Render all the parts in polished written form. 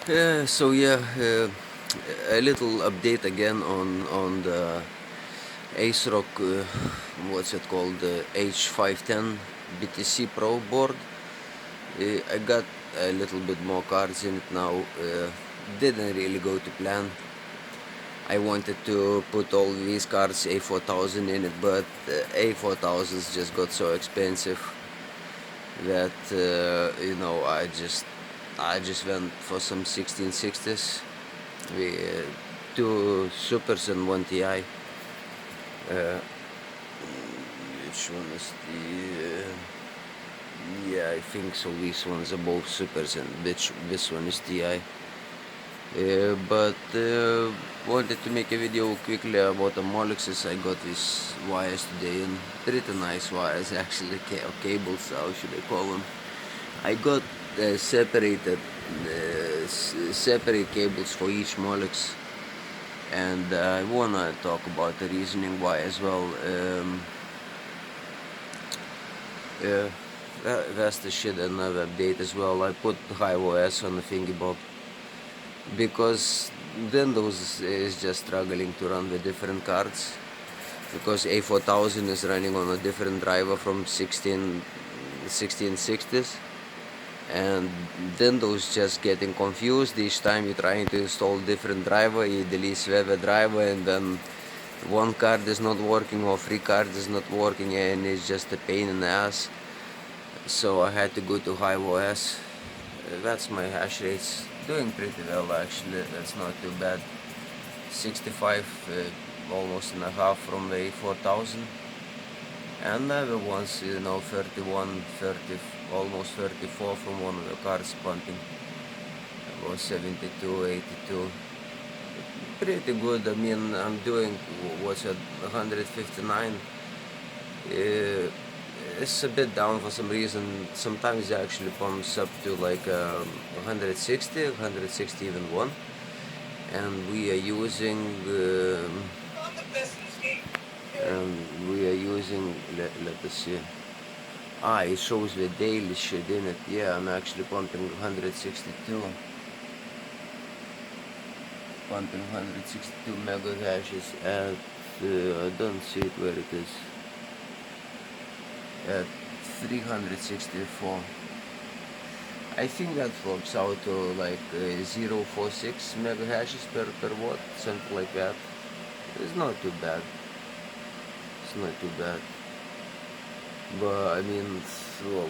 So yeah, a little update again on the Asrock, what's it called, the h510 BTC Pro board. I got a little bit more cards in it now. Didn't really go to plan. I wanted to put all these cards A4000 in it, but A4000s just got so expensive that I just went for some 1660s. We two supers and one TI. Which one is the? Yeah, I think so. These ones are both supers, and this one is TI. But wanted to make a video quickly about the Molexes. I got these wires today, and pretty nice wires actually, or cables, how should I call them? I got separate cables for each Molex, and I wanna talk about the reasoning why as well. That's the shit, another update as well. I put HiveOS on the thingy bob because Windows is just struggling to run the different cards, because A4000 is running on a different driver from 1660s, and Windows just getting confused. Each time you're trying to install different driver, you delete the driver, and then one card is not working or three cards is not working, and it's just a pain in the ass. So I had to go to HiveOS. That's my hash rates. Doing pretty well actually, that's not too bad. 65, almost and a half from the A4000. And other ones, 31, 30, almost 34 from one of the cards pumping. About 72, 82. Pretty good. I mean, I'm doing, what's it, 159. It's a bit down for some reason. Sometimes it actually pumps up to like 160, 160 even one. And we are using, let us see. It shows the daily shit in it. Yeah, I'm actually pumping 162. Pumping 162 mega hashes at, I don't see it where it is. At 364. I think that works out to like 0.46 mega hashes per watt, something like that. It's not too bad. It's not too bad. But I mean,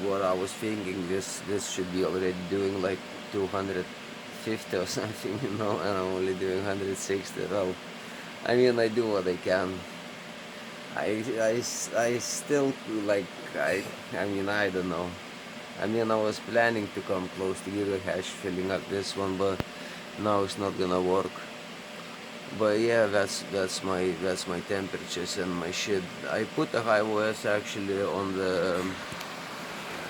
what I was thinking, this should be already doing like 250 or something, and I'm only doing 160. Well, I mean, I do what I can. I still like, I mean, I don't know. I mean, I was planning to come close to gigahash filling up this one, but now it's not gonna work. But yeah, that's my temperatures and my shit. I put the HiveOS actually on the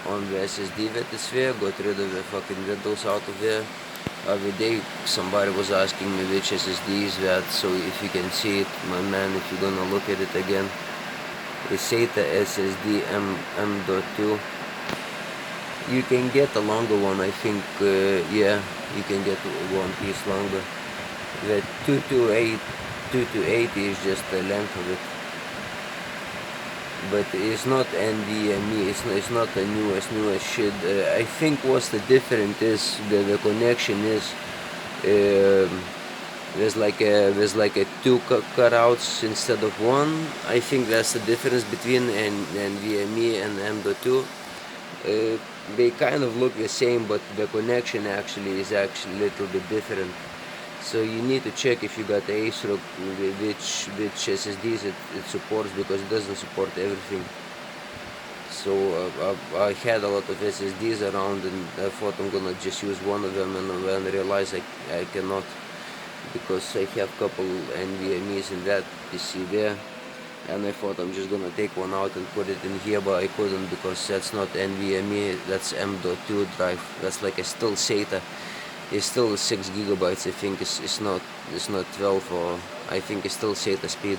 SSD Vetisphere, got rid of the fucking Windows out of there. Other day somebody was asking me which SSD is that, so if you can see it, my man, if you're gonna look at it again, it's SATA SSD M.2. You can get a longer one, I think. Yeah, you can get one piece longer. The 228 is just the length of it, but it's not NVMe. It's not the newest shit. I think what's the difference is the connection is there's like a two cutouts instead of one. I think that's the difference between NVMe and M.2. They kind of look the same, but the connection actually is a little bit different. So you need to check if you got the Asrock, which SSDs it supports, because it doesn't support everything. So I had a lot of SSDs around, and I thought I'm gonna just use one of them, and then I realized I cannot, because I have a couple NVMe's in that PC there, and I thought I'm just gonna take one out and put it in here, but I couldn't, because that's not NVMe, that's M.2 drive. That's like a still SATA. It's still 6 gigabytes. I think it's not 12, or I think it's still SATA speed.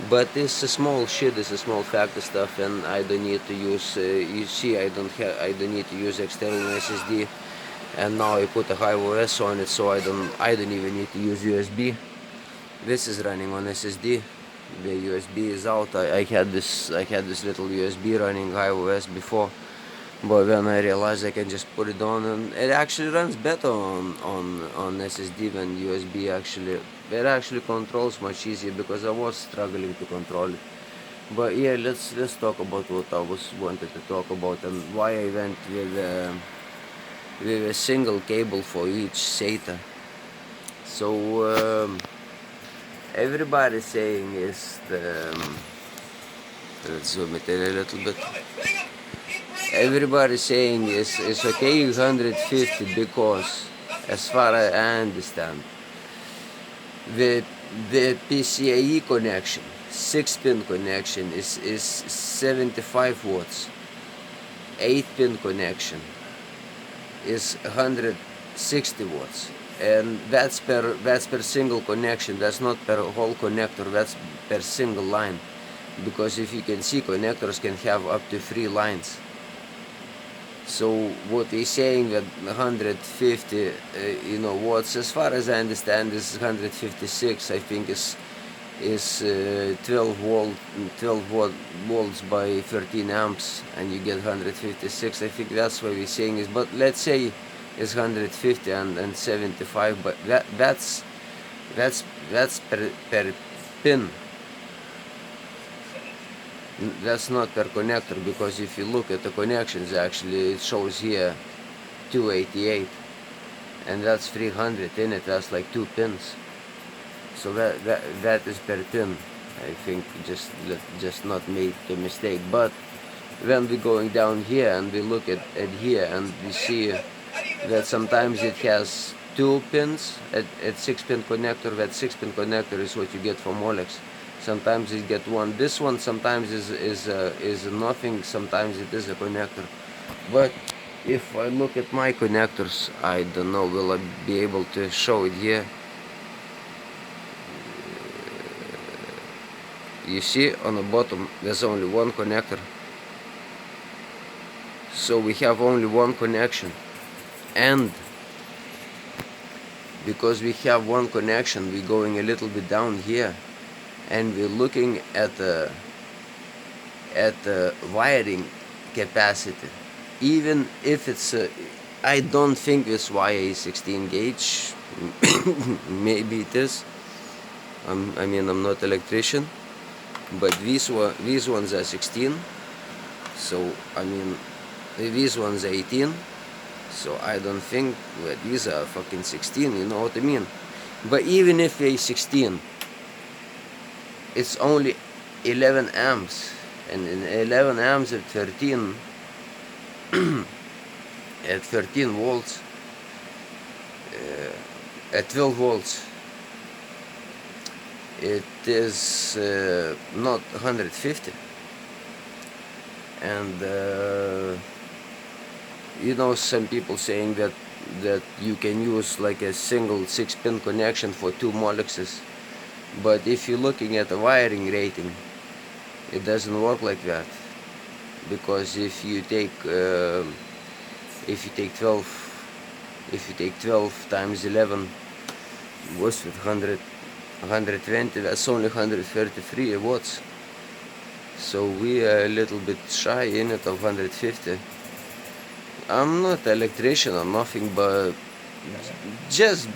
But it's a small shit. It's a small factor stuff, and I don't need to use. You see, I don't need to use external SSD. and now I put a HiveOS on it, so I don't even need to use USB. This is running on SSD. The USB is out. I had this little USB running HiveOS before, but then I realized I can just put it on, and it actually runs better on SSD than USB. Actually, it actually controls much easier, because I was struggling to control it. But yeah, let's talk about what I wanted to talk about, and why I went with a single cable for each SATA. So everybody saying is let's zoom it in a little bit. Everybody saying is okay 150, because as far as I understand, the PCIe connection, 6-pin connection is 75 watts. 8-pin connection is 160 watts, and that's per single connection. That's not per whole connector, that's per single line, because if you can see, connectors can have up to 3 lines. So what we're saying that 150 watts, as far as I understand, is 156, I think, is 12 volts by 13 amps, and you get 156. I think that's what we're saying is, but let's say it's 150 and 75, but that's per pin. That's not per connector, because if you look at the connections, actually it shows here 288, and that's 300 in it. That's like 2 pins. So that is per pin. I think just not make a mistake. But when we're going down here and we look at here, and we see that sometimes it has 2 pins at 6-pin connector. That 6-pin connector is what you get from Molex. Sometimes you get one. This one sometimes is nothing. Sometimes it is a connector. But if I look at my connectors, I don't know, will I be able to show it here? You see on the bottom there's only one connector. So we have only one connection, and because we have one connection, we're going a little bit down here, and we're looking at the wiring capacity. Even if it's I don't think this wire is 16 gauge. Maybe it is. I mean, I'm not electrician, but these ones are 16. So I mean, these ones are 18. So I don't think that these are fucking 16. You know what I mean? But even if they're 16, it's only 11 amps, and in 11 amps at 13 at 13 volts, at 12 volts, it is not 150. And you know, some people saying that you can use like a single 6-pin connection for 2 molexes. But if you're looking at the wiring rating, it doesn't work like that, because if you take 12 times 11, what's with 120? That's only 133 watts. So we are a little bit shy in it of 150. I'm not an electrician or nothing, but just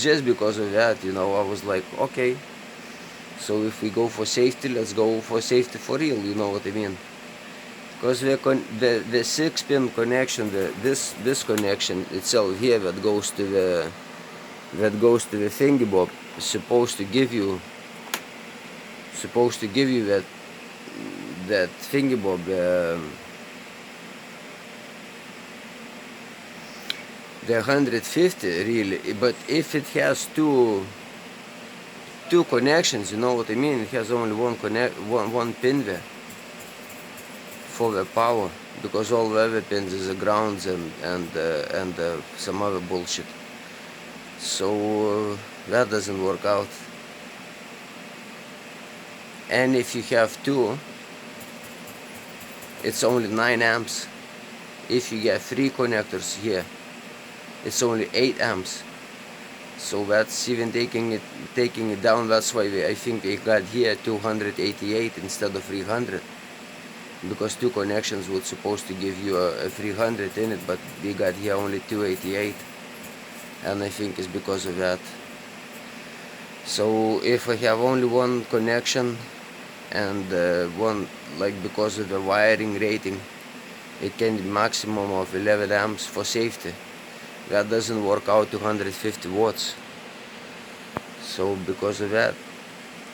because of that, you know, I was like, okay. So if we go for safety, let's go for safety for real, you know what I mean? Because the 6-pin connection, this connection itself here that goes to the thingy bob, is supposed to give you that thingy bob, the 150 really. But if it has two connections, you know what I mean, it has only one pin there for the power, because all the other pins is the grounds and some other bullshit. So that doesn't work out. And if you have 2, it's only 9 amps. If you get 3 connectors here, it's only 8 amps. So that's even taking it down. That's why I think we got here 288 instead of 300, because two connections would supposed to give you a 300 in it, but we got here only 288, and I think it's because of that. So if I have only one connection and one, like, because of the wiring rating, it can be maximum of 11 amps for safety. That doesn't work out to 150 watts. So because of that,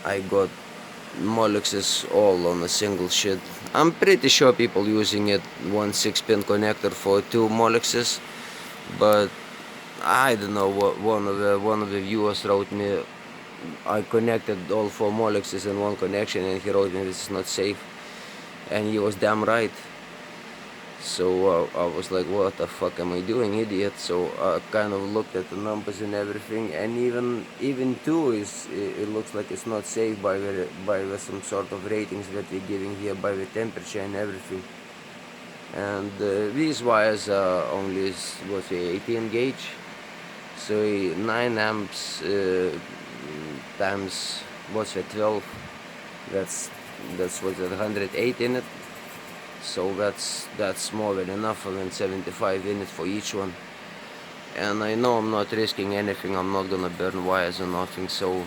I got Molexes all on a single shit. I'm pretty sure people using it 1 6-pin connector for 2 Molexes, but I don't know what one of the viewers wrote me. I connected all 4 Molexes in one connection, and he wrote me this is not safe, and he was damn right. So I was like, what the fuck am I doing, idiot? So I kind of looked at the numbers and everything, and even 2 it looks like it's not safe by some sort of ratings that we're giving here, by the temperature and everything. And these wires are only, what's the 18 gauge, so 9 amps times, what's the 12, that's what's that, 108 in it. So that's more than enough, than 75 in it for each one. And I know I'm not risking anything, I'm not gonna burn wires or nothing, so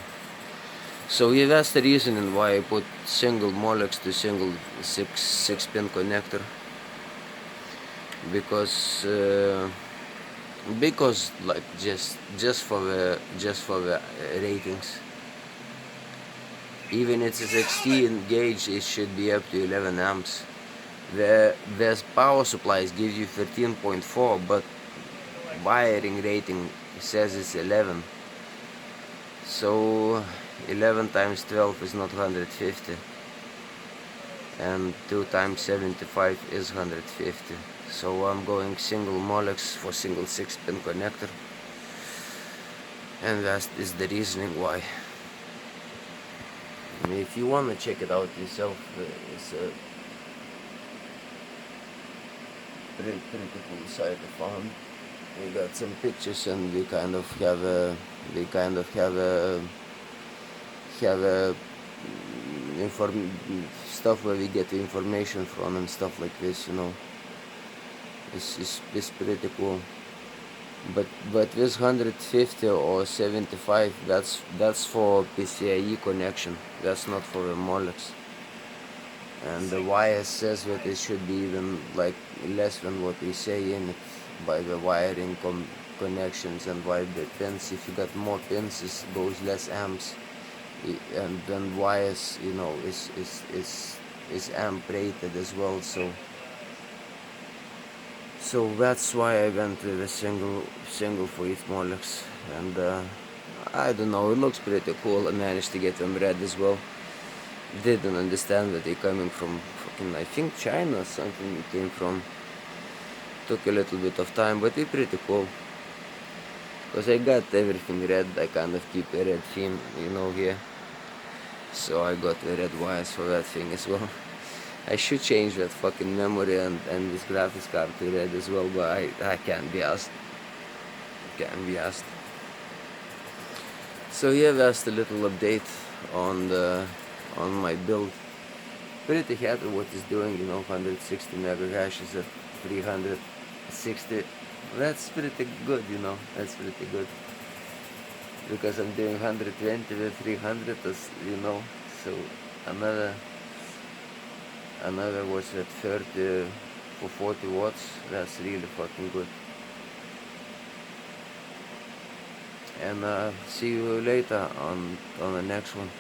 yeah, that's the reason why I put single Molex to single 6-pin connector, because like just for the ratings. Even if it's a 16 gauge, it should be up to 11 amps. The power supplies give you 13.4, but wiring rating says it's 11. So 11 times 12 is not 150, and 2 times 75 is 150. So I'm going single Molex for single 6-pin connector, and that is the reasoning why. I mean, if you want to check it out yourself, it's a pretty cool site I found. We got some pictures, and we kind of have a stuff where we get the information from and stuff like this, you know. It's pretty cool. But this 150 or 75, that's for PCIe connection. That's not for a Molex. And the wire says that it should be even like less than what we say in it, by the wiring connections and by the pins. If you got more pins, it goes less amps, and then wires, you know, is amp rated as well. So that's why I went with a single for each Molex. And I don't know, it looks pretty cool. I managed to get them red as well. Didn't understand that they're coming from fucking, I think, China or something it came from. Took a little bit of time, but they're pretty cool. Because I got everything red, I kind of keep a red theme, you know, here. So I got the red wires for that thing as well. I should change that fucking memory and this graphics card to red as well, but I can't be asked. Can't be asked. So yeah, that's the little update on my build. Pretty happy what it's doing, you know, 160 mega hashes at 360. That's pretty good, you know. That's pretty good. Because I'm doing 120 with 300, as you know. So another was at 30 for 40 watts. That's really fucking good. And see you later on the next one.